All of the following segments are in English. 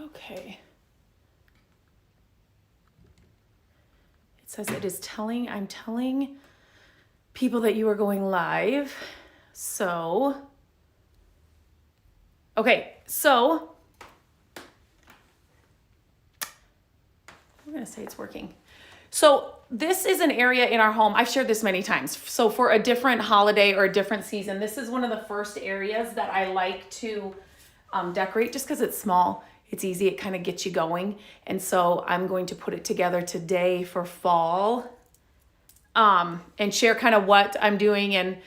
Okay. It says I'm telling people that you are going live. So, okay, so I'm going to say it's working. So this is an area in our home. I've shared this many times. So for a different holiday or a different season, this is one of the first areas that I like to decorate just because it's small. It's easy. It kind of gets you going. And so I'm going to put it together today for fall and share kind of what I'm doing. And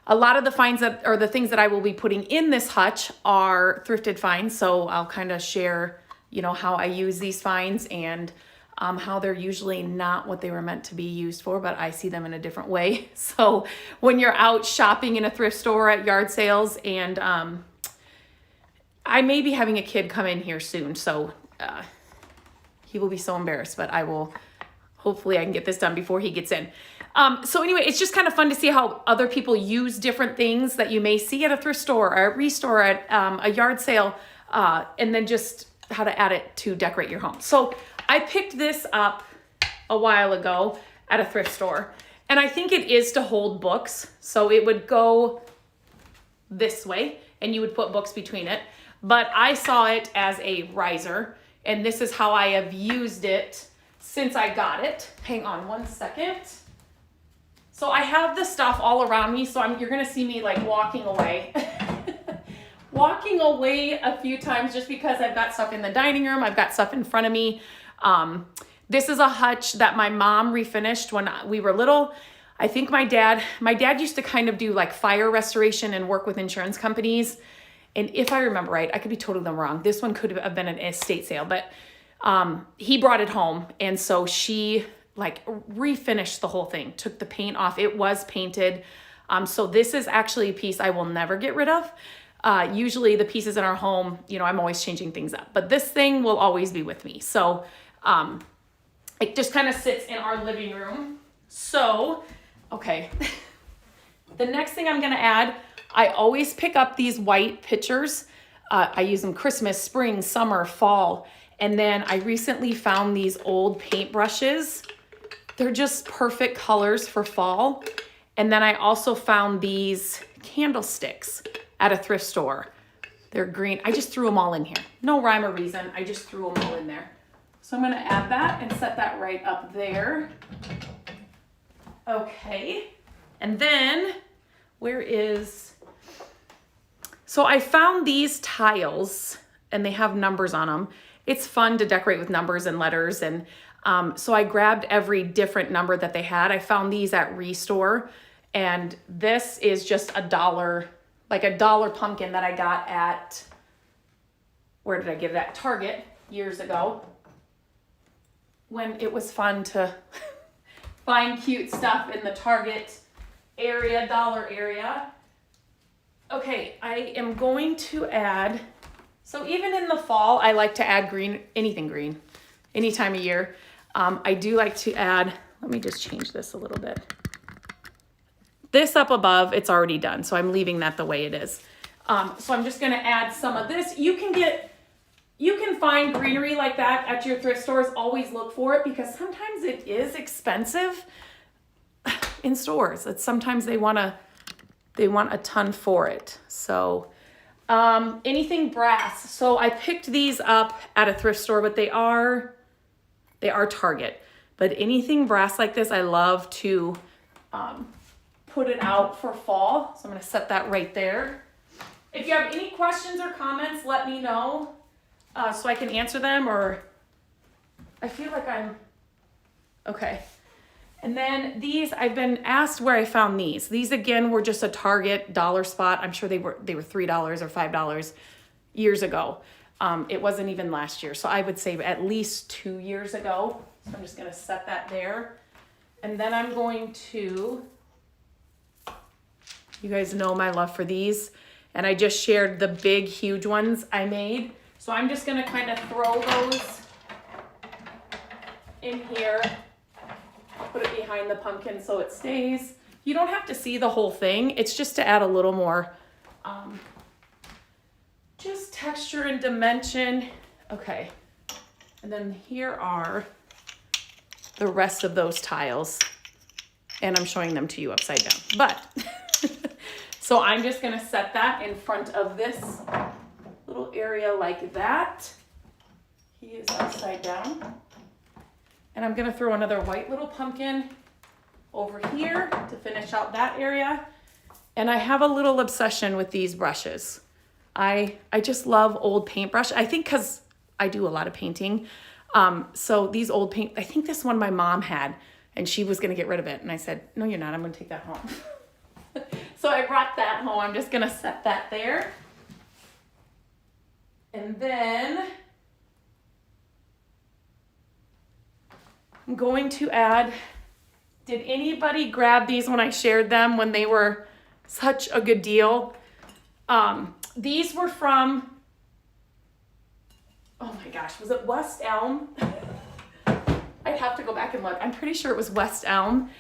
a lot of the finds that or the things that I will be putting in this hutch are thrifted finds. So I'll kind of share, how I use these finds and how they're usually not what they were meant to be used for, but I see them in a different way. So when you're out shopping in a thrift store at yard sales, and I may be having a kid come in here soon, so he will be so embarrassed, but hopefully I can get this done before he gets in. So anyway, it's just kind of fun to see how other people use different things that you may see at a thrift store or a restore at a yard sale, and then just how to add it to decorate your home. So I picked this up a while ago at a thrift store, and I think it is to hold books. So it would go this way and you would put books between it, but I saw it as a riser, and this is how I have used it since I got it. Hang on one second. So I have the stuff all around me, so you're gonna see me like walking away. Walking away a few times just because I've got stuff in the dining room, I've got stuff in front of me. This is a hutch that my mom refinished when we were little. I think my dad used to kind of do like fire restoration and work with insurance companies. And if I remember right, I could be totally wrong. This one could have been an estate sale, but he brought it home. And so she like refinished the whole thing, took the paint off. It was painted. So this is actually a piece I will never get rid of. Usually the pieces in our home, I'm always changing things up, but this thing will always be with me. So it just kind of sits in our living room. So, okay. The next thing I'm going to add, I always pick up these white pitchers. I use them Christmas, spring, summer, fall. And then I recently found these old paint brushes. They're just perfect colors for fall. And then I also found these candlesticks at a thrift store. They're green. I just threw them all in here. No rhyme or reason. I just threw them all in there. So I'm going to add that and set that right up there. Okay. And then so I found these tiles and they have numbers on them. It's fun to decorate with numbers and letters. And so I grabbed every different number that they had. I found these at Restore. And this is just $1, like $1 pumpkin that I got at, where did I get that? Target years ago, when it was fun to find cute stuff in the Target area, dollar area. Okay, I am going to add, so even in the fall, I like to add green, anything green, any time of year. I do like to add, let me just change this a little bit. This up above, it's already done, so I'm leaving that the way it is. So I'm just gonna add some of this. You can find greenery like that at your thrift stores. Always look for it because sometimes it is expensive in stores. Sometimes they want a ton for it. So anything brass. So I picked these up at a thrift store, but they are Target. But anything brass like this, I love to put it out for fall. So I'm gonna set that right there. If you have any questions or comments, let me know so I can answer them, or I feel like I'm, okay. And then these, I've been asked where I found these. These again were just a Target dollar spot. I'm sure they were $3 or $5 years ago. It wasn't even last year. So I would say at least 2 years ago. So I'm just gonna set that there. And then I'm going to, you guys know my love for these. And I just shared the big, huge ones I made. So I'm just gonna kind of throw those in here. Put it behind the pumpkin so it stays. You don't have to see the whole thing. It's just to add a little more just texture and dimension. Okay. And then here are the rest of those tiles. And I'm showing them to you upside down. But, so I'm just gonna set that in front of this little area like that. He is upside down. And I'm gonna throw another white little pumpkin over here to finish out that area. And I have a little obsession with these brushes. I just love old paintbrush. I think because I do a lot of painting. So these old paint, I think this one my mom had, and she was gonna get rid of it. And I said, no, you're not, I'm gonna take that home. So I brought that home. I'm just gonna set that there. And then I'm going to add, did anybody grab these when I shared them when they were such a good deal? These were from, oh my gosh, was it West Elm? I'd have to go back and look. I'm pretty sure it was West Elm.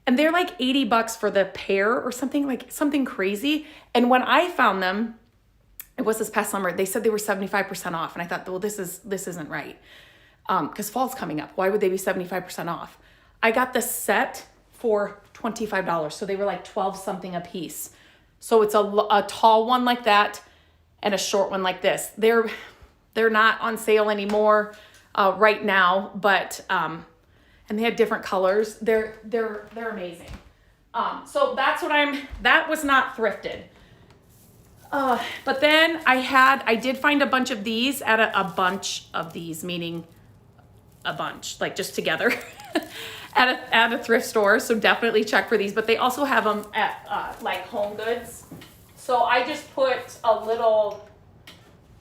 And they're like $80 for the pair or something, like something crazy. And when I found them, it was this past summer, they said they were 75% off. And I thought, well, this isn't right. Because fall's coming up. Why would they be 75% off? I got the set for $25. So they were like 12 something a piece. So it's a tall one like that and a short one like this. They're not on sale anymore right now, but and they had different colors. They're amazing. So that's what that was not thrifted. But then I did find a bunch of these at a bunch of these, meaning a bunch, like just together at a thrift store. So definitely check for these, but they also have them at like Home Goods. So I just put a little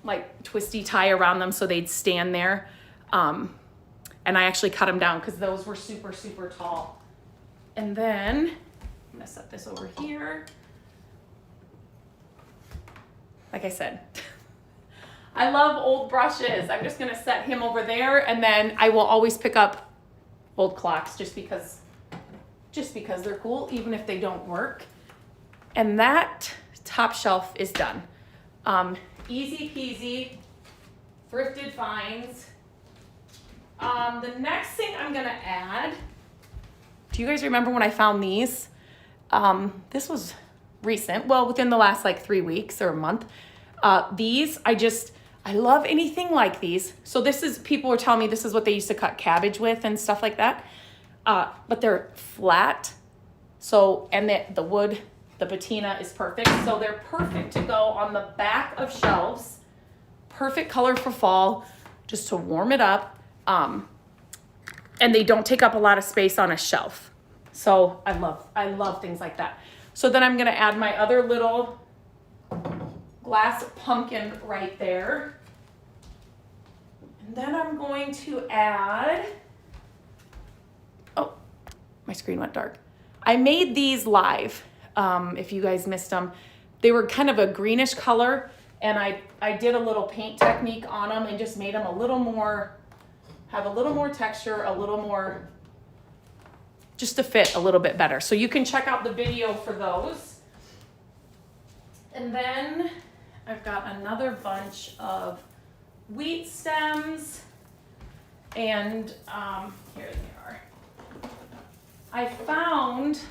like twisty tie around them so they'd stand there. And I actually cut them down because those were super, super tall. And then I'm gonna set this over here. Like I said, I love old brushes. I'm just gonna set him over there, and then I will always pick up old clocks just because they're cool, even if they don't work. And that top shelf is done. Easy peasy, thrifted finds. The next thing I'm gonna add, do you guys remember when I found these? This was recent, well, within the last like 3 weeks or a month. These, I love anything like these. So people were telling me this is what they used to cut cabbage with and stuff like that. But they're flat. So, and the wood, the patina is perfect. So they're perfect to go on the back of shelves. Perfect color for fall, just to warm it up. And they don't take up a lot of space on a shelf. So I love things like that. So then I'm gonna add my other little glass pumpkin right there. And then I'm going to add, oh, my screen went dark. I made these live, if you guys missed them. They were kind of a greenish color, and I did a little paint technique on them and just made them have a little more texture, a little more, just to fit a little bit better. So you can check out the video for those. And then I've got another bunch of wheat stems, and here they are. I found,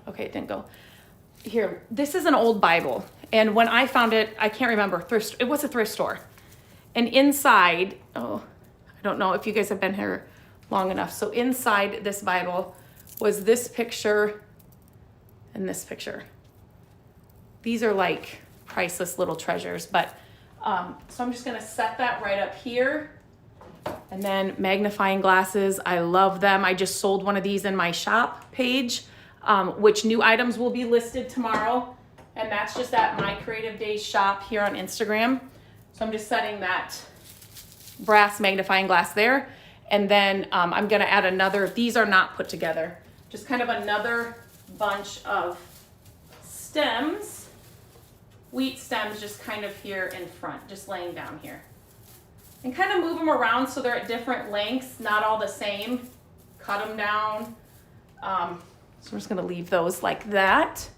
okay, it didn't go. Here, this is an old Bible. And when I found it, I can't remember, it was a thrift store. And inside, I don't know if you guys have been here long enough. So inside this Bible was this picture and this picture. These are like priceless little treasures, but so I'm just gonna set that right up here. And then magnifying glasses, I love them. I just sold one of these in my shop page, which new items will be listed tomorrow. And that's just at My Creative Days shop here on Instagram. So I'm just setting that brass magnifying glass there. And then I'm gonna add another, these are not put together, just kind of another bunch of stems, wheat stems, just kind of here in front, just laying down here. And kind of move them around so they're at different lengths, not all the same. Cut them down. So I'm just gonna leave those like that.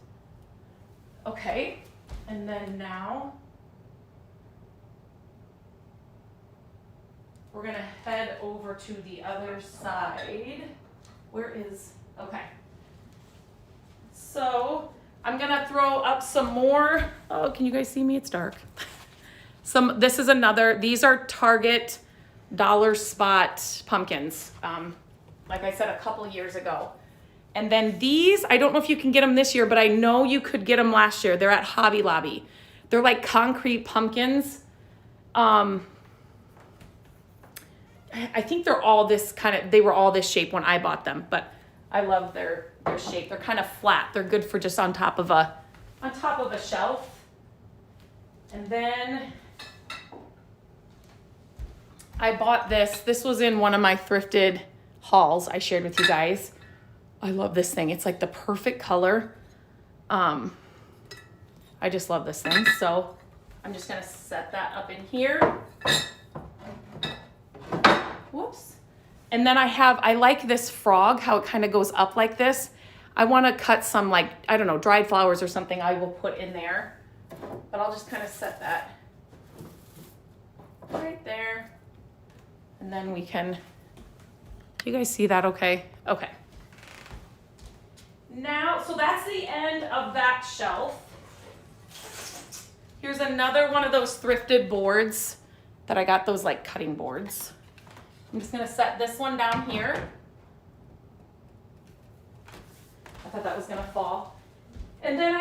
Okay, and then now, we're gonna head over to the other side. Where is, okay. So I'm gonna throw up some more, oh, can you guys see me? It's dark. This is another, these are Target dollar spot pumpkins. Like I said, a couple years ago. And then these, I don't know if you can get them this year, but I know you could get them last year. They're at Hobby Lobby. They're like concrete pumpkins. I think they're all this kind of, they were all this shape when I bought them, but I love their shape. They're kind of flat. They're good for just on top of a shelf. And then I bought this. This was in one of my thrifted hauls I shared with you guys. I love this thing. It's like the perfect color. I just love this thing. So I'm just gonna set that up in here. Whoops. And then I like this frog, how it kind of goes up like this. I want to cut some, like, I don't know, dried flowers or something I will put in there. But I'll just kind of set that right there. And then we can, do you guys see that okay? Okay. Now, so that's the end of that shelf. Here's another one of those thrifted boards that I got, those like cutting boards. I'm just gonna set this one down here. I thought that was gonna fall. And then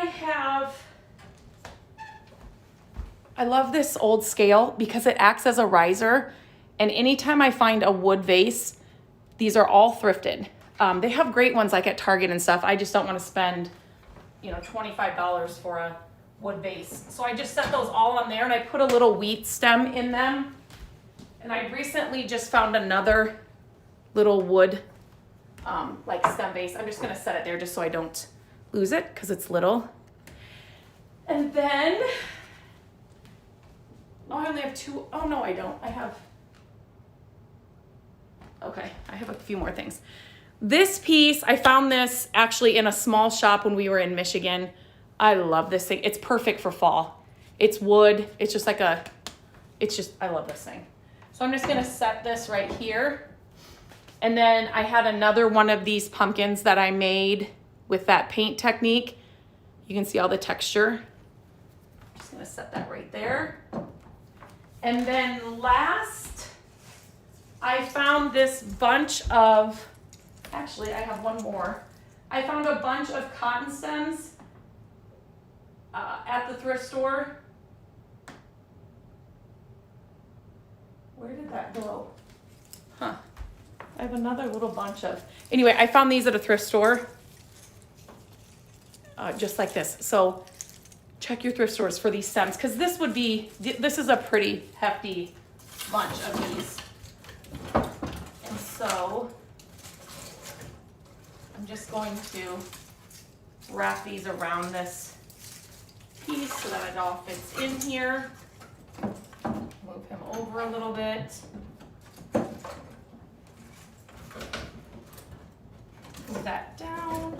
I love this old scale because it acts as a riser. And anytime I find a wood vase, these are all thrifted. They have great ones like at Target and stuff. I just don't want to spend, you know, $25 for a wood vase. So I just set those all on there and I put a little wheat stem in them. And I recently just found another little wood like stem vase. I'm just gonna set it there just so I don't lose it because it's little. And then, oh, I only have two. Oh no, I don't. I have a few more things. This piece, I found this actually in a small shop when we were in Michigan. I love this thing. It's perfect for fall. It's wood. It's just like I love this thing. So I'm just gonna set this right here. And then I had another one of these pumpkins that I made with that paint technique. You can see all the texture. I'm just gonna set that right there. And then last, I found this bunch of, actually I have one more. I found a bunch of cotton stems at the thrift store. Where did that go? Huh. I have another little bunch of, anyway, I found these at a thrift store. Just like this. So check your thrift stores for these stems because this is a pretty hefty bunch of these. And so I'm just going to wrap these around this piece so that it all fits in here. Move him over a little bit. Move that down.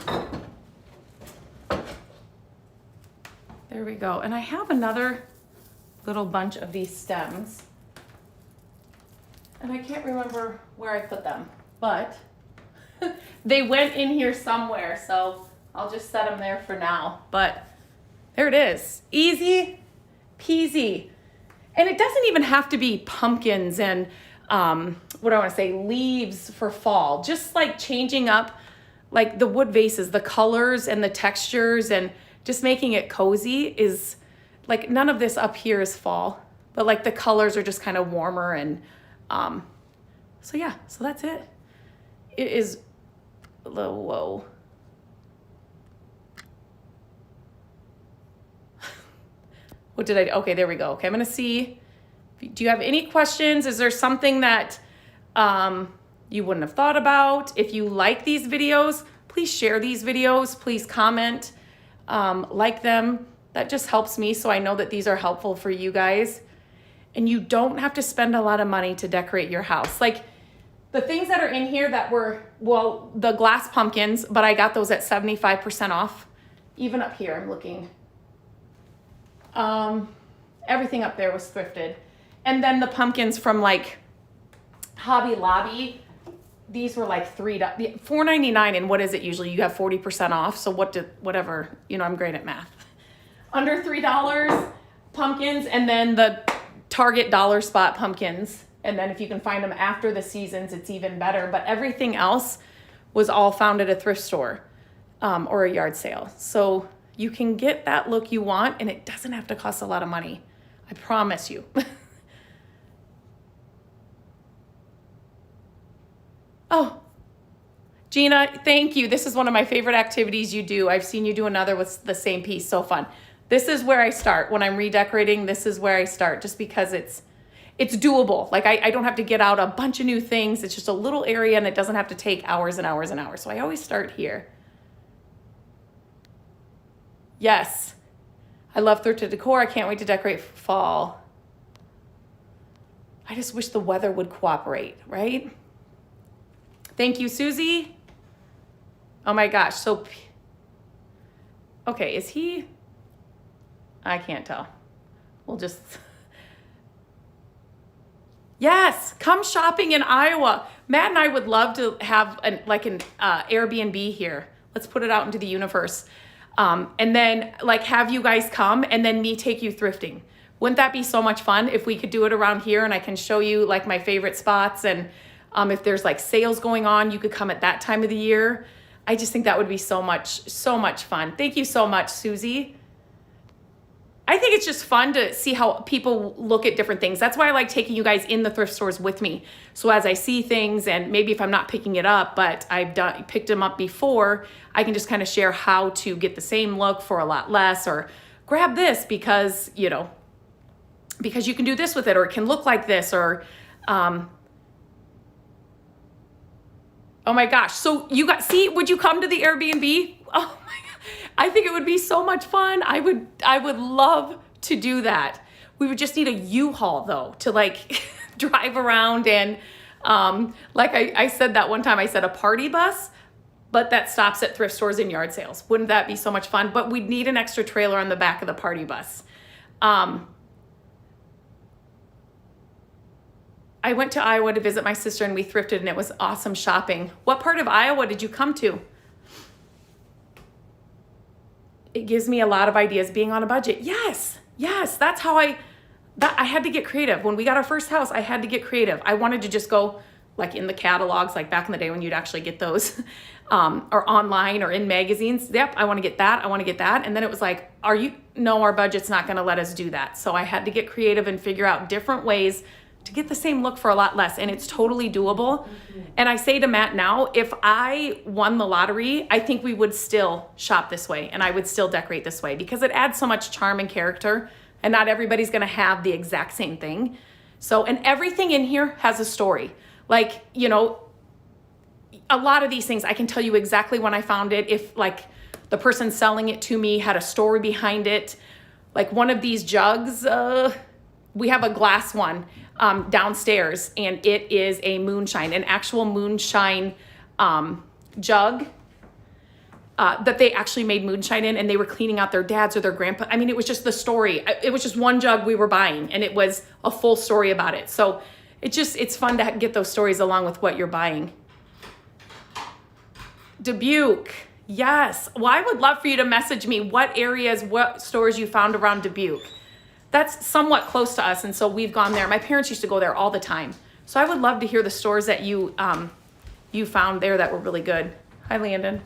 There we go. And I have another little bunch of these stems. And I can't remember where I put them, but they went in here somewhere. So I'll just set them there for now. But there it is. Easy peasy. And it doesn't even have to be pumpkins and what do I want to say, leaves for fall. Just like changing up like the wood vases, the colors and the textures and just making it cozy is like none of this up here is fall, but like the colors are just kind of warmer and so yeah, so that's it. It is whoa. What did I, okay, there we go. Okay, I'm gonna see, do you have any questions? Is there something that you wouldn't have thought about? If you like these videos, please share these videos. Please comment, like them. That just helps me so I know that these are helpful for you guys. And you don't have to spend a lot of money to decorate your house. Like the things that are in here that were, well, the glass pumpkins, but I got those at 75% off. Even up here, I'm looking. Everything up there was thrifted. And then the pumpkins from like Hobby Lobby, these were like $4.99, and what is it usually? You have 40% off, so whatever, I'm great at math. Under $3, pumpkins, and then the Target dollar spot pumpkins. And then if you can find them after the seasons, it's even better. But everything else was all found at a thrift store or a yard sale. So you can get that look you want, and it doesn't have to cost a lot of money. I promise you. Oh, Gina, thank you. This is one of my favorite activities you do. I've seen you do another with the same piece. So fun. This is where I start. When I'm redecorating, this is where I start, just because it's doable. Like I don't have to get out a bunch of new things. It's just a little area, and it doesn't have to take hours and hours and hours. So I always start here. Yes. I love thrifted decor. I can't wait to decorate for fall. I just wish the weather would cooperate, right? Thank you, Susie. Oh my gosh. So, okay, is he? I can't tell. We'll just. Yes, come shopping in Iowa. Matt and I would love to have an Airbnb here. Let's put it out into the universe. And then have you guys come and then me take you thrifting. Wouldn't that be so much fun if we could do it around here, and I can show you my favorite spots, and if there's sales going on, you could come at that time of the year. I just think that would be so much fun. Thank you so much, Susie. I think it's just fun to see how people look at different things. That's why I like taking you guys in the thrift stores with me. So as I see things, and maybe if I'm not picking it up, but I've picked them up before, I can just kind of share how to get the same look for a lot less, or grab this because you can do this with it, or it can look like this, or, oh my gosh. So would you come to the Airbnb? Oh my God. I think it would be so much fun. I would love to do that. We would just need a U-Haul though, to drive around, and I said that one time, I said a party bus, but that stops at thrift stores and yard sales. Wouldn't that be so much fun? But we'd need an extra trailer on the back of the party bus. I went to Iowa to visit my sister, and we thrifted, and it was awesome shopping. What part of Iowa did you come to? It gives me a lot of ideas being on a budget. Yes, that's how I had to get creative. When we got our first house, I had to get creative. I wanted to just go in the catalogs, back in the day when you'd actually get those, or online or in magazines. Yep, I want to get that. I want to get that. And then it was no, our budget's not going to let us do that. So I had to get creative and figure out different ways to get the same look for a lot less, and it's totally doable. And I say to Matt now, if I won the lottery, I think we would still shop this way, and I would still decorate this way, because it adds so much charm and character, and not everybody's gonna have the exact same thing. So, and everything in here has a story. A lot of these things, I can tell you exactly when I found it, if the person selling it to me had a story behind it. One of these jugs, we have a glass one downstairs, and it is an actual moonshine jug that they actually made moonshine in, and they were cleaning out their dad's or their grandpa. I mean, it was just the story. It was just one jug we were buying, and it was a full story about it. So it's fun to get those stories along with what you're buying. Dubuque. Yes. Well, I would love for you to message me what stores you found around Dubuque. That's somewhat close to us, and so we've gone there. My parents used to go there all the time. So I would love to hear the stores that you found there that were really good. Hi, Landon.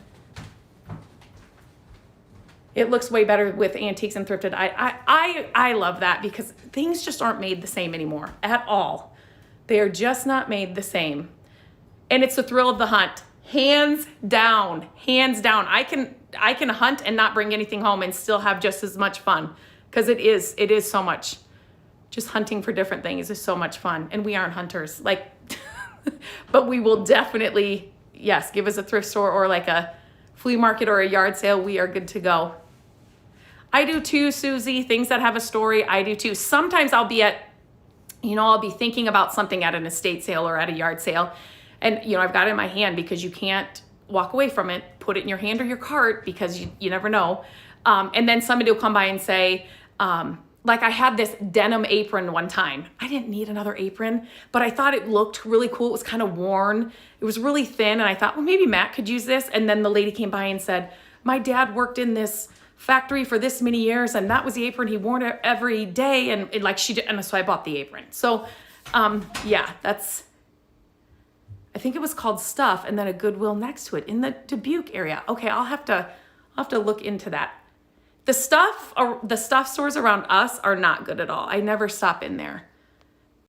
It looks way better with antiques and thrifted. I love that, because things just aren't made the same anymore at all. They are just not made the same. And it's the thrill of the hunt. Hands down. I can hunt and not bring anything home and still have just as much fun. Because it is so much, just hunting for different things is so much fun. And we aren't hunters, but we will definitely, yes, give us a thrift store or a flea market or a yard sale. We are good to go. I do too, Susie. Things that have a story, I do too. Sometimes I'll be I'll be thinking about something at an estate sale or at a yard sale. And, I've got it in my hand, because you can't walk away from it, put it in your hand or your cart, because you never know. And then somebody will come by and say, like I had this denim apron one time. I didn't need another apron, but I thought it looked really cool. It was kind of worn. It was really thin. And I thought, well, maybe Matt could use this. And then the lady came by and said, my dad worked in this factory for this many years, and that was the apron he wore every day. And like she did, and so I bought the apron. So yeah, that's, I think it was called Stuff, and then a Goodwill next to it in the Dubuque area. Okay, I'll have to look into that. The stuff stores around us are not good at all. I never stop in there.